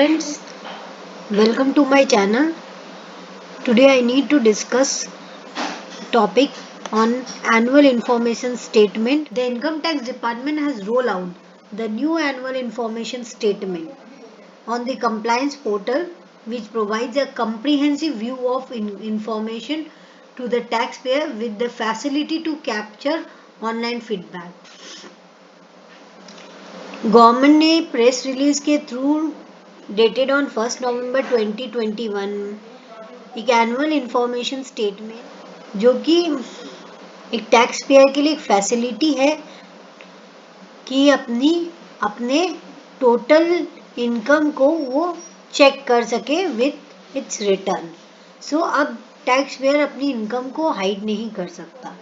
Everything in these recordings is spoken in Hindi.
friends, welcome to my channel. Today I need to discuss topic on annual information statement. The income tax department has rolled out the new annual information statement on the compliance portal, which provides a comprehensive view of information to the taxpayer with the facility to capture online feedback. Government ने प्रेस रिलीज के थ्रू डेटेड ऑन 1 नवंबर 2021 एक एनुअल इंफॉर्मेशन स्टेटमेंट जो कि एक टैक्स पेयर के लिए एक फैसिलिटी है कि अपने टोटल इनकम को वो चेक कर सके विथ इट्स रिटर्न. सो अब टैक्स पेयर अपनी इनकम को हाइड नहीं कर सकता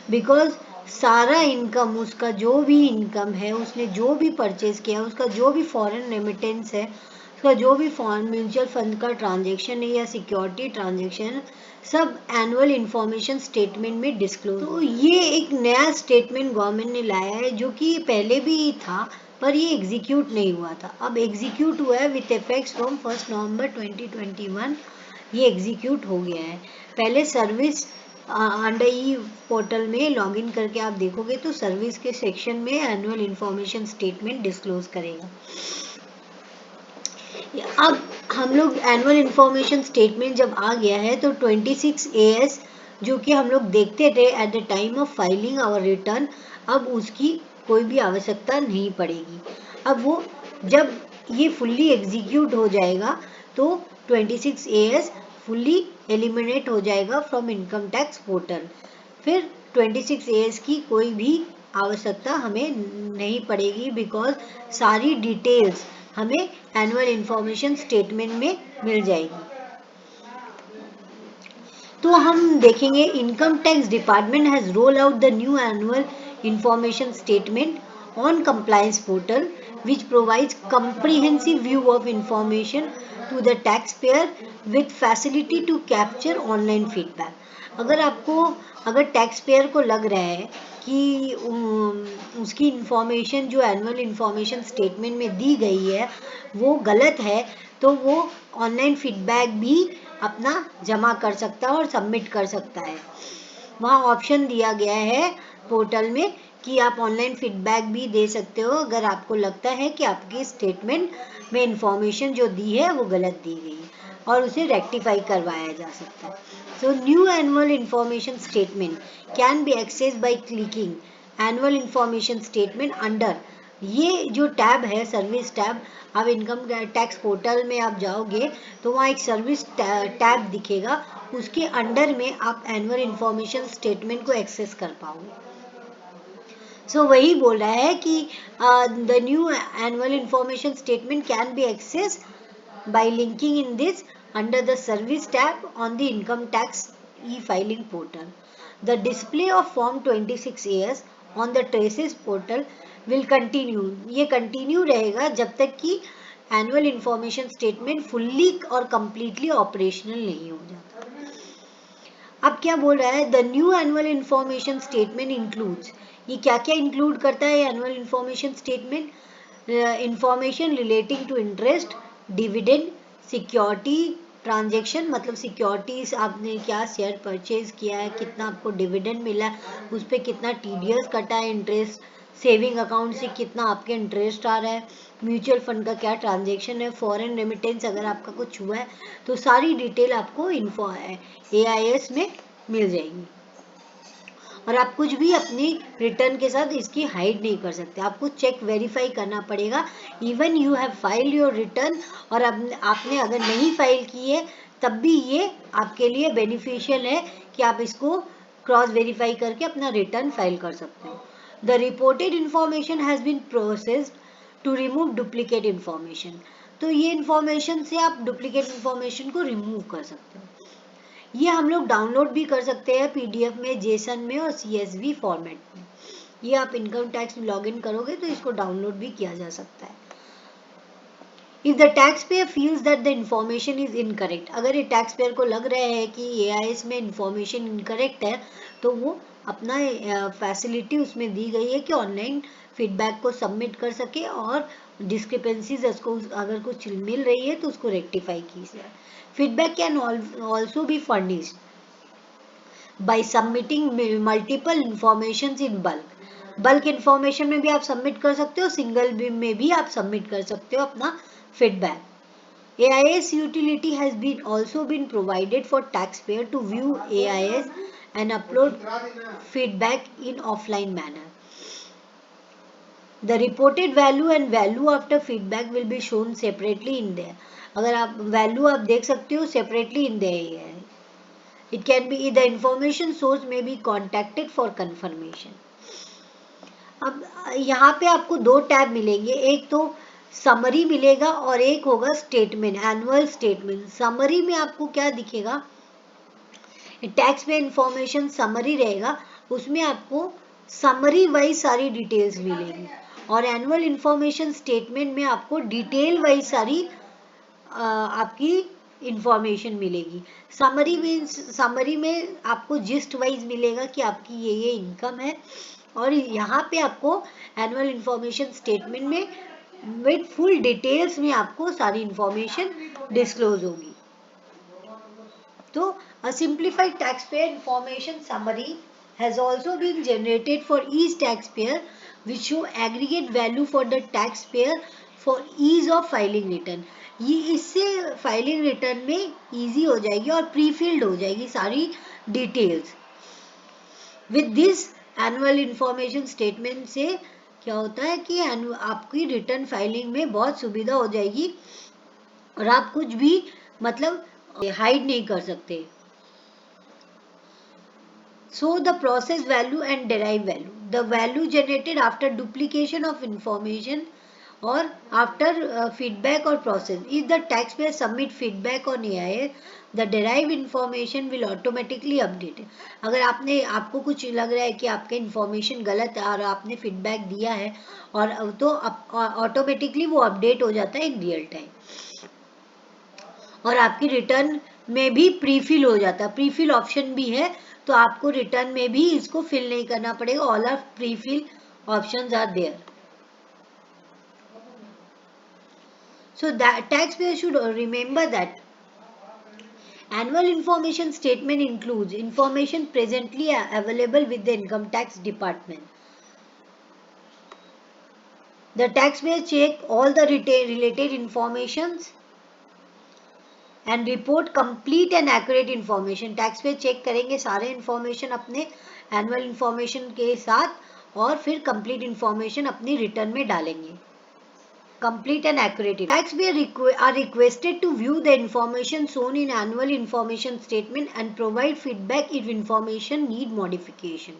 बिकॉज सारा इनकम, उसका जो भी इनकम है, उसने जो भी परचेज किया, उसका जो भी फॉरेन रेमिटेंस है, उसका जो भी फॉरेन म्यूचुअल फंड का ट्रांजैक्शन है या सिक्योरिटी ट्रांजैक्शन, सब एनुअल इंफॉर्मेशन स्टेटमेंट में डिस्क्लोज. तो ये एक नया स्टेटमेंट गवर्नमेंट ने लाया है जो कि पहले भी था पर ये एग्जीक्यूट नहीं हुआ था. अब एग्जीक्यूट हुआ है विथ इफेक्ट्स फ्रॉम 1 नवंबर 2021. ये एग्जीक्यूट हो गया है. पहले सर्विस अंडर ई पोर्टल में लॉगिन करके आप देखोगे तो सर्विस के सेक्शन में एनुअल इंफॉर्मेशन स्टेटमेंट डिस्क्लोज करेगा. अब हम लोग एनुअल इंफॉर्मेशन स्टेटमेंट जब आ गया है तो 26 AS जो कि हम लोग देखते थे at the time of filing our return, अब उसकी कोई भी आवश्यकता नहीं पड़ेगी. अब वो जब ये फुल्ली एग्जीक्यूट हो जाएगा तो 26 AS फुल्ली एलिमिनेट हो जाएगा फ्रॉम इनकम टैक्स पोर्टल. फिर 26 AS की कोई भी आवश्यकता हमें नहीं पड़ेगी बिकॉज सारी डिटेल्स हमें एनुअल इंफॉर्मेशन स्टेटमेंट में मिल जाएगी. तो हम देखेंगे income tax department has roll out the new annual information statement on compliance portal which provides comprehensive view of information to the taxpayer with facility to capture online feedback. अगर टैक्स पेयर को लग रहा है कि उसकी इंफॉर्मेशन जो एनुअल इंफॉर्मेशन स्टेटमेंट में दी गई है वो गलत है तो वो ऑनलाइन फीडबैक भी अपना जमा कर सकता है और सबमिट कर सकता है. वहाँ ऑप्शन दिया गया है पोर्टल में कि आप ऑनलाइन फीडबैक भी दे सकते हो अगर आपको लगता है कि आपकी स्टेटमेंट में इंफॉर्मेशन जो दी है वो गलत दी गई है और उसे रेक्टिफाई करवाया जा सकता है. So new annual information statement can be access by clicking annual information statement under. ये जो टैब है सर्विस टैब, अब इनकम टैक्स पोर्टल में आप जाओगे तो वहाँ एक सर्विस टैब दिखेगा, उसके अंडर में आप एनुअल इंफॉर्मेशन स्टेटमेंट को एक्सेस कर पाओगे. सो वही बोल रहा है कि the new annual information statement can be access by linking in this under the service tab on the income tax e filing portal. The display of form 26 AS on the traces portal will continue. ये कंटिन्यू रहेगा जब तक कि एनुअल इंफॉर्मेशन स्टेटमेंट फुल्ली और कंप्लीटली ऑपरेशनल नहीं हो जाता. अब क्या बोल रहा है, the new annual information statement includes. ये क्या क्या इंक्लूड करता है annual information statement? Information relating to interest, dividend, security transaction, मतलब सिक्योरिटीज आपने क्या शेयर परचेज किया है, कितना आपको डिविडेंड मिला, उस पर कितना TDS कटा है, इंटरेस्ट, सेविंग अकाउंट से कितना आपके इंटरेस्ट आ रहा है, म्यूचुअल फंड का क्या ट्रांजैक्शन है, फॉरेन रेमिटेंस अगर आपका कुछ हुआ है तो सारी डिटेल आपको AIS में मिल जाएगी. और आप कुछ भी अपनी रिटर्न के साथ इसकी हाइड नहीं कर सकते. आपको चेक वेरीफाई करना पड़ेगा. Even you have filed your return और आपने अगर नहीं फाइल की है तब भी ये आपके लिए बेनिफिशियल है कि आप इसको क्रॉस वेरीफाई करके अपना रिटर्न फाइल कर सकते हो. The reported information has been processed to remove duplicate information. तो ये इंफॉर्मेशन से आप डुप्लीकेट इंफॉर्मेशन को रिमूव कर सकते हो. ये हम लोग डाउनलोड भी कर सकते हैं PDF में, जेसन में और CSV फॉर्मेट में. ये आप इनकम टैक्स में लॉग इन करोगे तो इसको डाउनलोड भी किया जा सकता है. If the tax payer feels that the information is incorrect, अगर ये टैक्स पेयर को लग रहा है कि AIS में इंफॉर्मेशन इनकरेक्ट है तो वो अपना फैसिलिटी उसमें दी गई है कि ऑनलाइन फीडबैक को सबमिट कर सके और डिस्क्रिपेंसीज उसको अगर कुछ मिल रही है तो उसको रेक्टिफाई कीजिए. Feedback can also be furnished bye submitting multiple information in bulk information में भी आप सबमिट कर सकते हो, सिंगल में भी आप सबमिट कर सकते हो अपना feedback. AIS utility has been also been provided for taxpayer to view AIS and upload feedback in offline manner. The reported value and value after feedback will be shown separately in there. अगर आप value आप देख सकते हो separately in there. It can be the information source may be contacted for confirmation. अब यहाँ पे आपको दो टैब मिलेंगे, एक तो समरी मिलेगा और एक होगा स्टेटमेंट, एनुअल स्टेटमेंट. समरी में आपको क्या दिखेगा, टैक्स पे इंफॉर्मेशन समरी रहेगा, उसमें आपको समरी वाइज सारी डिटेल्स मिलेंगी. और एनुअल इंफॉर्मेशन स्टेटमेंट में आपको डिटेल वाइज सारी आपकी इंफॉर्मेशन मिलेगी. समरी में आपको जिस्ट वाइज मिलेगा कि आपकी ये इनकम है, और यहाँ पे आपको एनुअल इंफॉर्मेशन स्टेटमेंट में विद फुल डिटेल्स में आपको सारी इंफॉर्मेशन डिस्क्लोज होगी. तो a simplified taxpayer information summary has also been generated for each taxpayer which show aggregate value for the taxpayer for ease of filing return. ये इससे फाइलिंग रिटर्न में इजी हो जाएगी और प्री फिल्ड हो जाएगी सारी details. With this annual information statement से क्या होता है कि आपकी रिटर्न फाइलिंग में बहुत सुविधा हो जाएगी और आप कुछ भी मतलब हाइड नहीं कर सकते. So the process value and derived value. The value generated after duplication of information or after feedback or process. If the taxpayer submit feedback on AIS, the derived information will automatically update. अगर आपको कुछ लग रहा है कि आपके इंफॉर्मेशन गलत है और आपने फीडबैक दिया है और तो ऑटोमेटिकली वो अपडेट हो जाता है इन रियल टाइम. और आपकी रिटर्न में भी प्रीफिल हो जाता है, प्रीफिल ऑप्शन भी है, तो आपको रिटर्न में भी इसको फिल नहीं करना पड़ेगा. All of prefill options are there. So that taxpayer should remember that annual information statement includes information presently available with the income tax department. The taxpayer check all the related informations and report complete and accurate information. Tax पे चेक करेंगे सारे इंफॉर्मेशन अपने एनुअल इंफॉर्मेशन के साथ और फिर कंप्लीट इंफॉर्मेशन अपनी रिटर्न में डालेंगे. Complete and accurate. Taxpayers are requested to view the information shown in annual information statement and provide feedback if information need modification.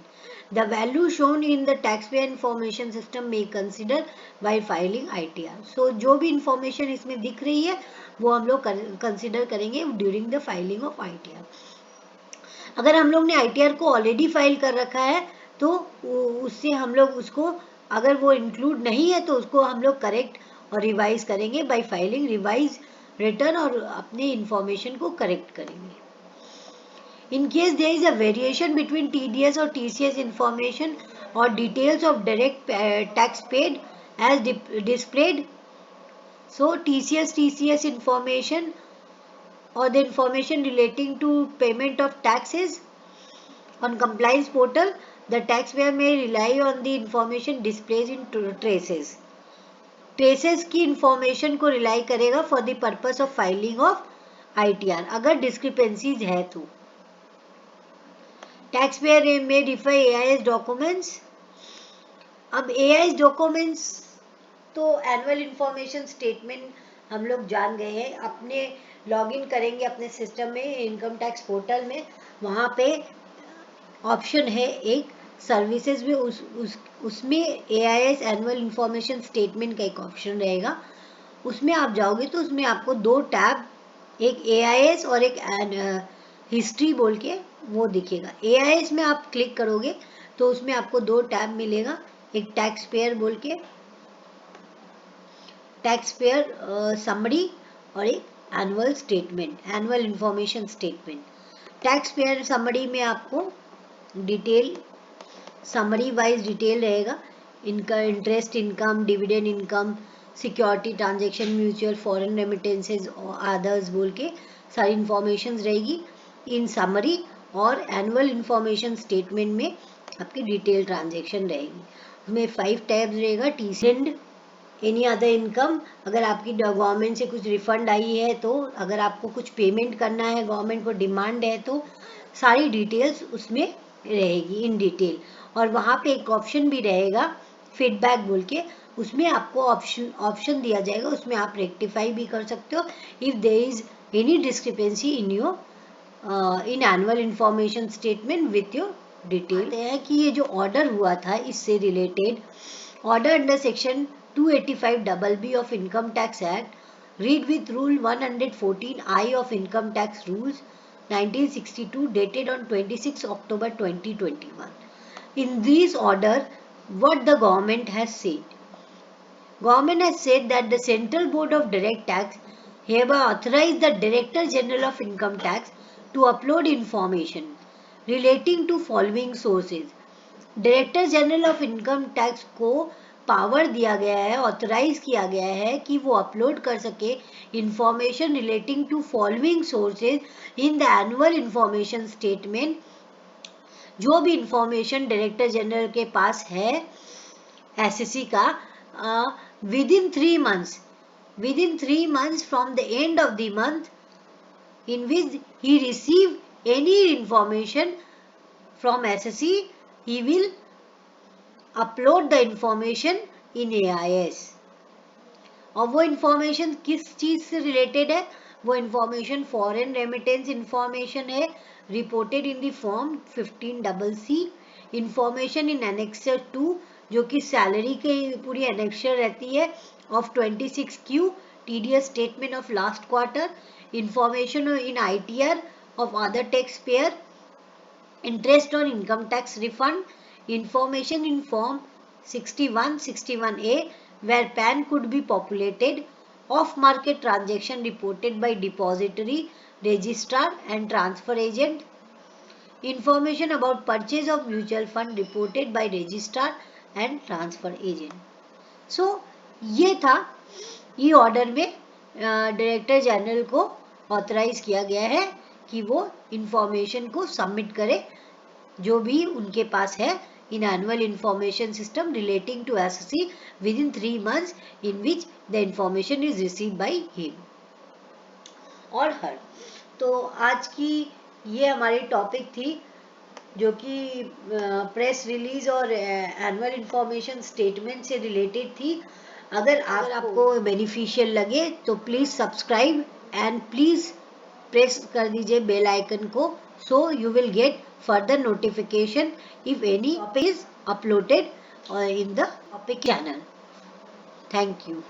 The value shown in the taxpayer information system may consider while filing ITR. So जो भी information इसमें दिख रही है वो हम लोग कंसिडर करेंगे during the filing of ITR. अगर हम लोग ने ITR को ऑलरेडी फाइल कर रखा है तो उससे हम लोग उसको अगर वो इंक्लूड नहीं है तो उसको हम लोग करेक्ट और रिवाइज करेंगे बाय फाइलिंग रिवाइज रिटर्न और अपने इंफॉर्मेशन को करेक्ट करेंगे. In case there is a variation between TDS और TCS इंफॉर्मेशन और details of direct tax paid as displayed. So TCS information or the information relating to payment of taxes on compliance portal, the taxpayer may rely on the information displayed in traces. Traces की इंफॉर्मेशन को रिलाई करेगा for the purpose of filing of ITR अगर डिस्क्रिपेंसीज है तो. टैक्सपेयर में रिफर AIS डॉक्यूमेंट्स. अब AIS डॉक्यूमेंट्स तो एनुअल इंफॉर्मेशन स्टेटमेंट हम लोग जान गए हैं. अपने लॉगिन करेंगे अपने सिस्टम में इनकम टैक्स पोर्टल में, वहाँ पे ऑप्शन है एक सर्विसेज में उसमें AIS एनुअल इंफॉर्मेशन स्टेटमेंट का एक ऑप्शन रहेगा. उसमें आप जाओगे तो उसमें आपको दो टैब, एक AIS और एक हिस्ट्री बोल के वो दिखेगा. AIS में आप क्लिक करोगे तो उसमें आपको दो टैब मिलेगा, एक टैक्स पेयर बोल के टैक्स पेयर समरी और एक annual statement annual information statement. Tax payer summary में आपको डिटेल समरी वाइज डिटेल रहेगा, इनका interest income, dividend income, security transaction, mutual, foreign remittances और अदर्स बोल के सारी इंफॉर्मेशन रहेगी इन समरी, और एनुअल इंफॉर्मेशन स्टेटमेंट में आपकी डिटेल ट्रांजेक्शन रहेगी। उसमें 5 टैब्स रहेगा, टीसी, एनी अदर इनकम, अगर आपकी गवर्नमेंट से कुछ रिफंड आई है तो, अगर आपको कुछ पेमेंट करना है, गवर्नमेंट को डिमांड है तो सारी डिटेल्स उसमें रहेगी इन डिटेल। और वहाँ पे एक ऑप्शन भी रहेगा फीडबैक बोल के, उसमें आपको ऑप्शन दिया जाएगा, उसमें आप रेक्टिफाई भी कर सकते हो if there is any discrepancy in your in annual information statement with your detail. है कि ये जो ऑर्डर हुआ था इससे related, order under section 285BB of Income Tax Act, read with Rule 114I of Income Tax Rules 1962 dated on 26 October 2021. In this order, what the government has said? Government has said that the Central Board of Direct Tax hereby authorize the Director General of Income Tax to upload information relating to following sources. Director general of income tax को पावर दिया गया है, ऑथराइज किया गया है कि वो अपलोड कर सके information relating to following sources in the annual information statement. जो भी इंफॉर्मेशन डायरेक्टर जनरल के पास है एसएससी का, within 3 months from the end of the month in which he receive any information from SSC, he will upload the information in AIS। और वो इंफॉर्मेशन किस चीज से रिलेटेड है? वो इंफॉर्मेशन फॉरेन रेमिटेंस इंफॉर्मेशन है, reported in the form 15CC। Information in annexure 2 जो कि सैलरी के पूरी एनेक्सर रहती है of 26Q TDS statement of last quarter. Information in ITR of other taxpayer, interest on income tax refund, information in form 6161A where PAN could be populated, off market transaction reported by depository, registrar and transfer agent, information about purchase of mutual fund reported by registrar and transfer agent। So ये था, ये ऑर्डर में डायरेक्टर जनरल को ऑथराइज किया गया है कि वो इंफॉर्मेशन को सबमिट करे जो भी उनके पास है in annual information system relating to SSC within 3 months in which the information is received by him or her। तो आज की ये हमारी टॉपिक थी जो कि प्रेस रिलीज और एनुअल इंफॉर्मेशन स्टेटमेंट से रिलेटेड थी। अगर आपको बेनिफिशियल लगे तो please subscribe and please press कर दीजिए बेल आइकन को, so you will get further notification if any topic is uploaded in the topic channel। Thank you।